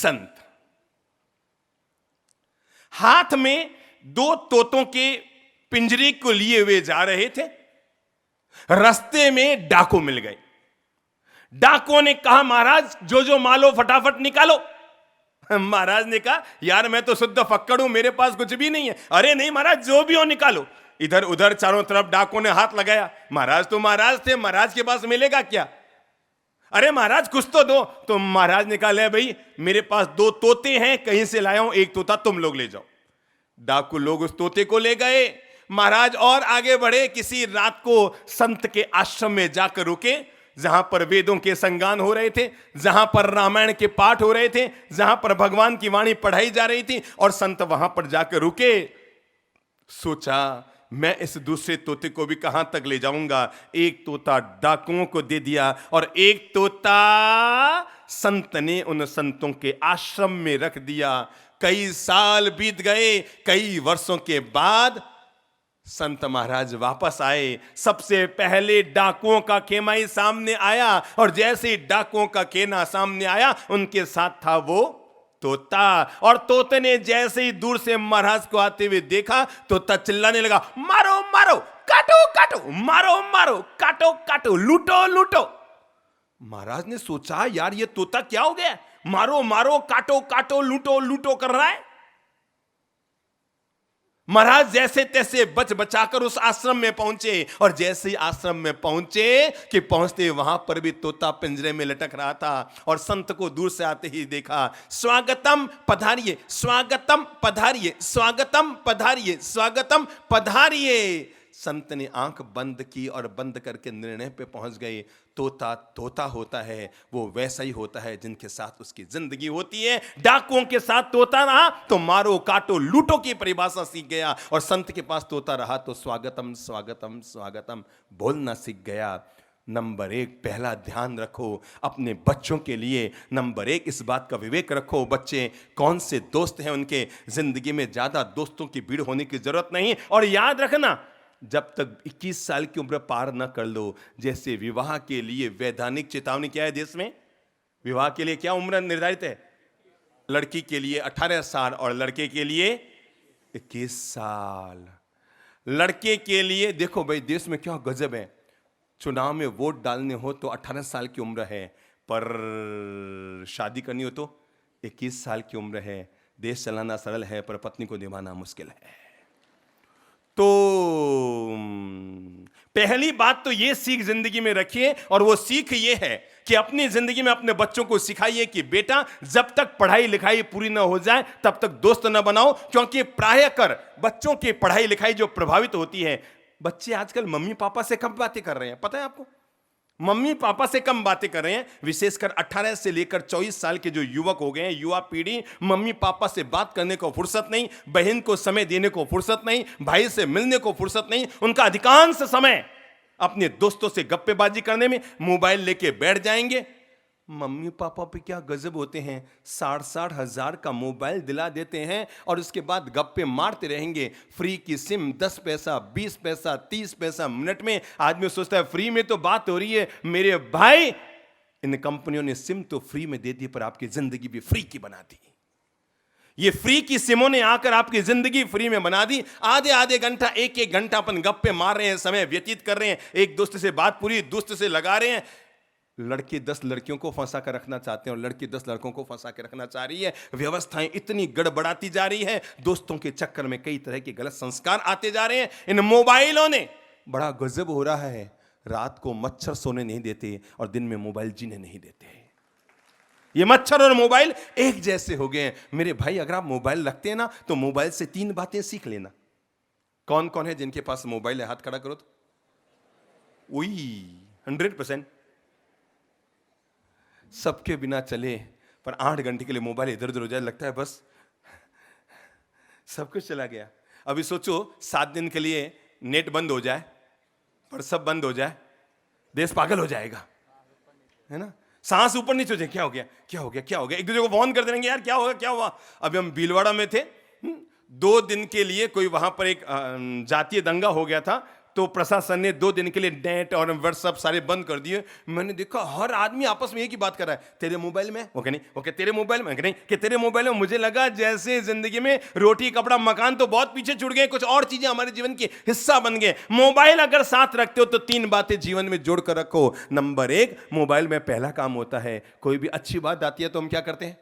संत हाथ में 2 तोतों के पिंजरे को लिए हुए जा रहे थे। रास्ते में डाकू मिल गए। डाकुओं ने कहा, महाराज जो जो मालो फटाफट निकालो। महाराज ने कहा, यार मैं तो शुद्ध फक्कड़ हूं, मेरे पास कुछ भी नहीं है। अरे नहीं महाराज, जो भी हो निकालो। इधर उधर चारों तरफ डाकुओं ने हाथ लगाया। महाराज तो महाराज थे, महाराज के पास मिलेगा क्या? अरे महाराज कुछ तो दो। तो महाराज ने कहा, ले भाई मेरे पास 2 तोते हैं, कहीं से लाया हूं, एक तोता तुम लोग ले जाओ। डाकू लोग उस तोते को ले गए। महाराज और आगे बढ़े। किसी रात को संत के आश्रम में जाकर रुके, जहां पर वेदों के संगान हो रहे थे, जहां पर रामायण के पाठ हो रहे थे, जहां पर भगवान की वाणी पढ़ाई जा रही थी, और संत वहां पर जाकर रुके। सोचा, मैं इस दूसरे तोते को भी कहां तक ले जाऊंगा। एक तोता डाकुओं को दे दिया और एक तोता संत ने उन संतों के आश्रम में रख दिया। कई साल बीत गए। कई वर्षों के बाद संत महाराज वापस आए। सबसे पहले डाकुओं का खेमा ही सामने आया, और जैसे ही डाकुओं का खेमा सामने आया, उनके साथ था वो तोता। और तोते ने जैसे ही दूर से महाराज को आते हुए देखा, तोता चिल्लाने लगा, मारो मारो, काटो काटो, मारो मारो, काटो काटो, लूटो लूटो। महाराज ने सोचा, यार ये तोता क्या हो गया, मारो मारो, काटो काटो, लूटो लूटो कर रहा है। महाराज जैसे तैसे बच बचाकर उस आश्रम में पहुंचे, और जैसे ही आश्रम में पहुंचे कि पहुंचते वहां पर भी तोता पिंजरे में लटक रहा था, और संत को दूर से आते ही देखा। स्वागतम पधारिए, स्वागतम पधारिए, स्वागतम पधारिए, स्वागतम पधारिए। संत ने आंख बंद की और बंद करके निर्णय पे पहुंच गए, तोता तोता होता है, वो वैसा ही होता है जिनके साथ उसकी जिंदगी होती है। डाकुओं के साथ तोता रहा तो मारो काटो लूटो की परिभाषा सीख गया, और संत के पास तोता रहा तो स्वागतम स्वागतम स्वागतम बोलना सीख गया। नंबर 1, पहला ध्यान रखो अपने बच्चों के लिए। नंबर 1, इस बात का विवेक रखो, बच्चे कौन से दोस्त हैं उनके। जिंदगी में ज्यादा दोस्तों की भीड़ होने की जरूरत नहीं। और याद रखना, जब तक 21 साल की उम्र पार न कर लो, जैसे विवाह के लिए वैधानिक चेतावनी क्या है देश में, विवाह के लिए क्या उम्र निर्धारित है? लड़की के लिए 18 साल और लड़के के लिए 21 साल। लड़के के लिए देखो भाई, देश में क्या गजब है, चुनाव में वोट डालने हो तो 18 साल की उम्र है, पर शादी करनी हो तो 21 साल की उम्र है। देश चलाना सरल है, पर पत्नी को निभाना मुश्किल है। तो पहली बात तो ये सीख जिंदगी में रखिए, और वो सीख ये है कि अपनी जिंदगी में अपने बच्चों को सिखाइए कि बेटा जब तक पढ़ाई लिखाई पूरी ना हो जाए तब तक दोस्त ना बनाओ। क्योंकि प्रायः कर बच्चों की पढ़ाई लिखाई जो प्रभावित होती है, बच्चे आजकल मम्मी पापा से कम बातें कर रहे हैं, पता है आपको? मम्मी पापा से कम बातें कर रहे हैं। विशेषकर 18 से लेकर 24 साल के जो युवक हो गए हैं, युवा पीढ़ी, मम्मी पापा से बात करने को फुर्सत नहीं, बहन को समय देने को फुर्सत नहीं, भाई से मिलने को फुर्सत नहीं। उनका अधिकांश समय अपने दोस्तों से गप्पेबाजी करने में, मोबाइल लेके बैठ जाएंगे। मम्मी पापा पे क्या गजब होते हैं, 60-60 हजार का मोबाइल दिला देते हैं और उसके बाद गप्पे मारते रहेंगे। फ्री की सिम 10 पैसा, 20 पैसा, 30 पैसा मिनट में। आदमी सोचता है फ्री में तो बात हो रही है। मेरे भाई, इन कंपनियों ने सिम तो फ्री में दे दी, पर आपकी जिंदगी भी फ्री की बना दी। ये फ्री की सिमों ने आकर आपकी जिंदगी फ्री में बना दी। आधे आधे घंटा, एक घंटा अपन गप्पे मार रहे हैं, समय व्यतीत कर रहे हैं, एक दोस्त से बात पूरी दोस्त से लगा रहे हैं। लड़के 10 लड़कियों को फंसा कर रखना चाहते हैं और लड़की 10 लड़कों को फंसा कर रखना चाह रही है। व्यवस्थाएं इतनी गड़बड़ाती जा रही है, दोस्तों के चक्कर में कई तरह के गलत संस्कार आते जा रहे हैं। इन मोबाइलों ने बड़ा गजब हो रहा है, रात को मच्छर सोने नहीं देते और दिन में मोबाइल जीने नहीं देते। ये मच्छर और मोबाइल एक जैसे हो गए हैं। मेरे भाई, अगर आप मोबाइल रखते हैं ना, तो मोबाइल से 3 बातें सीख लेना। कौन कौन है जिनके पास मोबाइल है, हाथ खड़ा करो तो। वही 100% सबके बिना चले, पर 8 घंटे के लिए मोबाइल इधर उधर हो जाए, लगता है बस सब कुछ चला गया। अभी सोचो 7 दिन के लिए नेट बंद हो जाए, पर सब बंद हो जाए, देश पागल हो जाएगा, है ना? सांस ऊपर नीचे हो जाए, क्या हो गया क्या हो गया क्या हो गया, एक दूसरे को फोन कर देंगे, यार क्या होगा क्या हुआ। अभी हम भीलवाड़ा में थे, 2 दिन के लिए कोई वहां पर एक जातीय दंगा हो गया था, तो प्रशासन ने 2 दिन के लिए नेट और व्हाट्सएप सारे बंद कर दिए। मैंने देखा हर आदमी आपस में एक ही बात कर रहा है, तेरे मोबाइल में ओके नहीं, ओके तेरे मोबाइल में नहीं, कि तेरे मोबाइल में। मुझे लगा जैसे जिंदगी में रोटी कपड़ा मकान तो बहुत पीछे छूट गए, कुछ और चीजें हमारे जीवन की हिस्सा बन गए। मोबाइल अगर साथ रखते हो तो 3 बातें जीवन में जोड़ कर रखो। नंबर 1, मोबाइल में पहला काम होता है, कोई भी अच्छी बात आती है तो हम क्या करते हैं,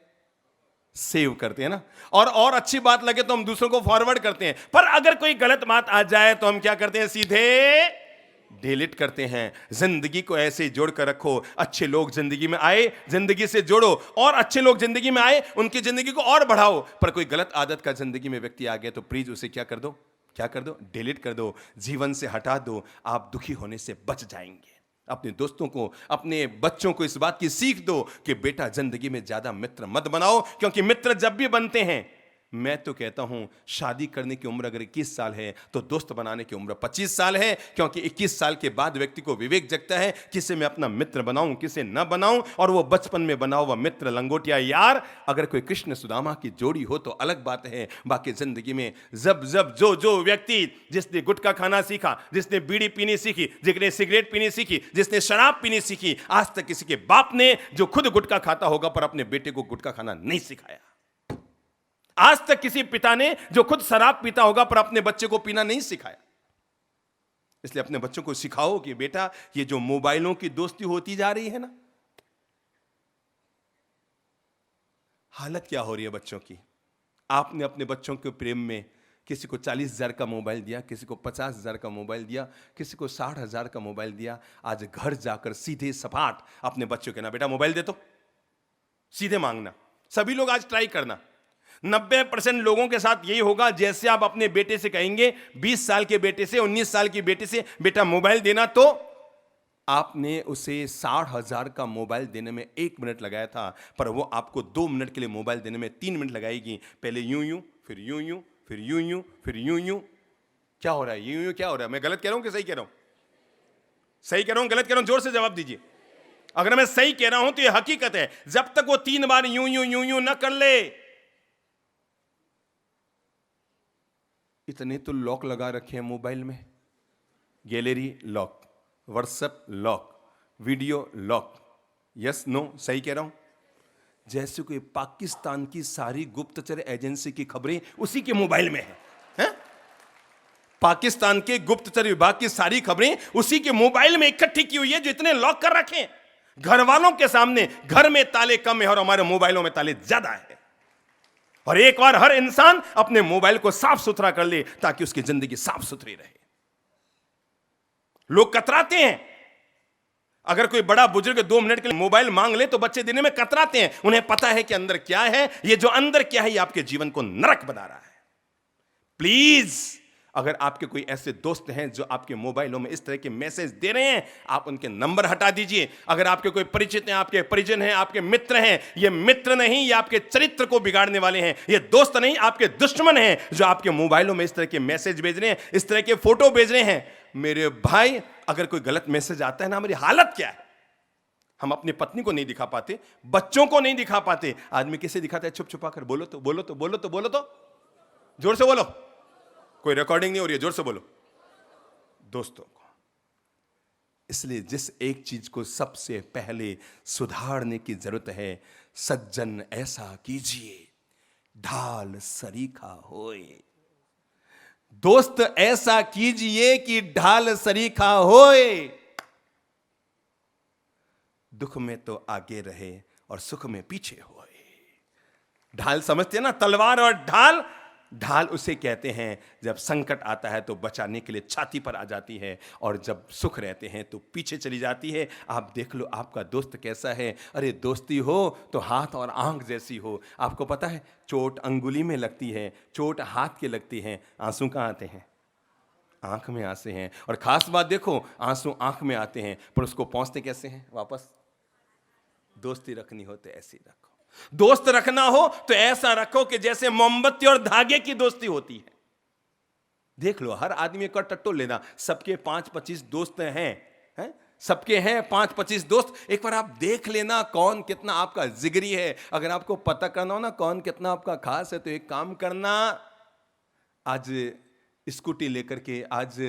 सेव करते हैं ना, और अच्छी बात लगे तो हम दूसरों को फॉरवर्ड करते हैं। पर अगर कोई गलत बात आ जाए तो हम क्या करते हैं, सीधे डिलीट करते हैं। जिंदगी को ऐसे जोड़ कर रखो, अच्छे लोग जिंदगी में आए, जिंदगी से जोड़ो, और अच्छे लोग जिंदगी में आए, उनकी जिंदगी को और बढ़ाओ। पर कोई गलत आदत का जिंदगी में व्यक्ति आ गया तो प्लीज उसे क्या कर दो, डिलीट कर दो, जीवन से हटा दो। आप दुखी होने से बच जाएंगे। अपने दोस्तों को, अपने बच्चों को इस बात की सीख दो कि बेटा जिंदगी में ज्यादा मित्र मत बनाओ, क्योंकि मित्र जब भी बनते हैं, मैं तो कहता हूं शादी करने की उम्र अगर 21 साल है तो दोस्त बनाने की उम्र 25 साल है, क्योंकि 21 साल के बाद व्यक्ति को विवेक जगता है किसे मैं अपना मित्र बनाऊं, किसे न बनाऊं। और वो बचपन में बना हुआ मित्र लंगोटिया यार अगर कोई कृष्ण सुदामा की जोड़ी हो तो अलग बात है। बाकी जिंदगी में जब जो व्यक्ति, जिसने गुटखा खाना सीखा, जिसने बीड़ी पीनी सीखी, जिसने सिगरेट पीनी सीखी, जिसने शराब पीनी सीखी, आज तक किसी के बाप ने जो खुद गुटखा खाता होगा पर अपने बेटे को गुटखा खाना नहीं सिखाया। आज तक किसी पिता ने जो खुद शराब पीता होगा पर अपने बच्चे को पीना नहीं सिखाया। इसलिए अपने बच्चों को सिखाओ कि बेटा ये जो मोबाइलों की दोस्ती होती जा रही है ना, हालत क्या हो रही है बच्चों की। आपने अपने बच्चों के प्रेम में किसी को 40,000 का मोबाइल दिया, किसी को 50,000 का मोबाइल दिया, किसी को 60,000 का मोबाइल दिया। आज घर जाकर सीधे सपाट अपने बच्चों के ना, बेटा मोबाइल दे, तो सीधे मांगना। सभी लोग आज ट्राई करना। 90% लोगों के साथ यही होगा। जैसे आप अपने बेटे से कहेंगे, 20 साल के बेटे से, 19 साल की बेटे से, बेटा मोबाइल देना, तो आपने उसे 60,000 का मोबाइल देने में 1 मिनट लगाया था, पर वो आपको 2 मिनट के लिए मोबाइल देने में 3 मिनट लगाएगी। पहले यूं यूं, फिर यूं यूं, फिर यूं यूं, फिर यूं यूं। क्या हो रहा है, यूं यूं क्या हो रहा है? मैं गलत कह रहा हूं कि सही कह रहा हूं? सही कह रहा हूं, गलत कह रहा हूं? जोर से जवाब दीजिए। अगर मैं सही कह रहा हूं तो यह हकीकत है। जब तक वो 3 बार यूं यूं यूं यूं ना कर ले, इतने तो लॉक लगा रखे हैं मोबाइल में, gallery lock, WhatsApp lock, video lock. Yes no, सही कह रहा हूं? जैसे कोई पाकिस्तान की सारी गुप्तचर एजेंसी की खबरें उसी के मोबाइल में है? पाकिस्तान के गुप्तचर विभाग की सारी खबरें उसी के मोबाइल में इकट्ठी की हुई है, जो इतने लॉक कर रखे हैं। घर वालों के सामने घर में ताले कम है और हमारे मोबाइलों में ताले ज्यादा है। और एक बार हर इंसान अपने मोबाइल को साफ सुथरा कर ले ताकि उसकी जिंदगी साफ सुथरी रहे। लोग कतराते हैं। अगर कोई बड़ा बुजुर्ग 2 मिनट के लिए मोबाइल मांग ले तो बच्चे देने में कतराते हैं। उन्हें पता है कि अंदर क्या है। ये जो अंदर क्या है, ये आपके जीवन को नरक बना रहा है। प्लीज, अगर आपके कोई ऐसे दोस्त हैं जो आपके मोबाइलों में इस तरह के मैसेज दे रहे हैं, आप उनके नंबर हटा दीजिए। अगर आपके कोई परिचित हैं, आपके परिजन हैं, आपके मित्र हैं, ये मित्र नहीं, ये आपके चरित्र को बिगाड़ने वाले हैं। ये दोस्त नहीं, आपके दुश्मन हैं जो आपके मोबाइलों में इस तरह के मैसेज भेज रहे हैं, इस तरह के फोटो भेज रहे हैं। मेरे भाई, अगर कोई गलत मैसेज आता है ना, हमारी हालत क्या है। हम अपनी पत्नी को नहीं दिखा पाते, बच्चों को नहीं दिखा पाते। आदमी किसे दिखाता है? छुप छुपा कर। बोलो तो, बोलो तो, बोलो तो, बोलो तो, जोर से बोलो। कोई रिकॉर्डिंग नहीं हो रही है, जोर से बोलो। दोस्तों को। इसलिए जिस एक चीज को सबसे पहले सुधारने की जरूरत है, सज्जन ऐसा कीजिए ढाल सरीखा होए। दोस्त ऐसा कीजिए कि ढाल सरीखा होए। दुख में तो आगे रहे और सुख में पीछे होए। ढाल समझते हैं ना, तलवार और ढाल। ढाल उसे कहते हैं जब संकट आता है तो बचाने के लिए छाती पर आ जाती है, और जब सुख रहते हैं तो पीछे चली जाती है। आप देख लो आपका दोस्त कैसा है। अरे दोस्ती हो तो हाथ और आंख जैसी हो। आपको पता है, चोट अंगुली में लगती है, चोट हाथ के लगती है, आंसू कहाँ आते हैं? आंख में आते हैं। और खास बात देखो, आंसू आंख में आते हैं पर उसको पहुंचते कैसे हैं वापस? दोस्ती रखनी हो तो ऐसी रखो। दोस्त रखना हो तो ऐसा रखो कि जैसे मोमबत्ती और धागे की दोस्ती होती है। देख लो, हर आदमी का टट्टो लेना। सबके 5-25 दोस्त हैं? सबके हैं 5-25 दोस्त। एक बार आप देख लेना कौन कितना आपका जिगरी है। अगर आपको पता करना हो ना कौन कितना आपका खास है, तो एक काम करना, आज स्कूटी लेकर के, आज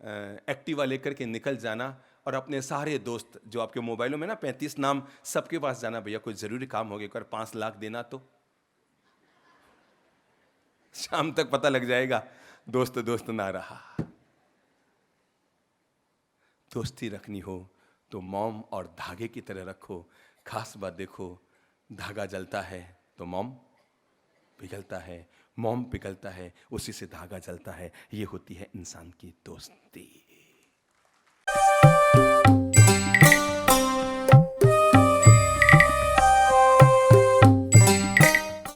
एक्टिवा लेकर के निकल जाना और अपने सारे दोस्त जो आपके मोबाइलों में ना 35 नाम, सबके पास जाना, भैया कोई ज़रूरी काम हो गया, कर 5 लाख देना, तो शाम तक पता लग जाएगा दोस्त दोस्त ना रहा। दोस्ती रखनी हो तो मोम और धागे की तरह रखो। खास बात देखो, धागा जलता है तो मोम पिघलता है, मोम पिघलता है, उसी से धागा जलता है। ये होती है इंसान की दोस्ती।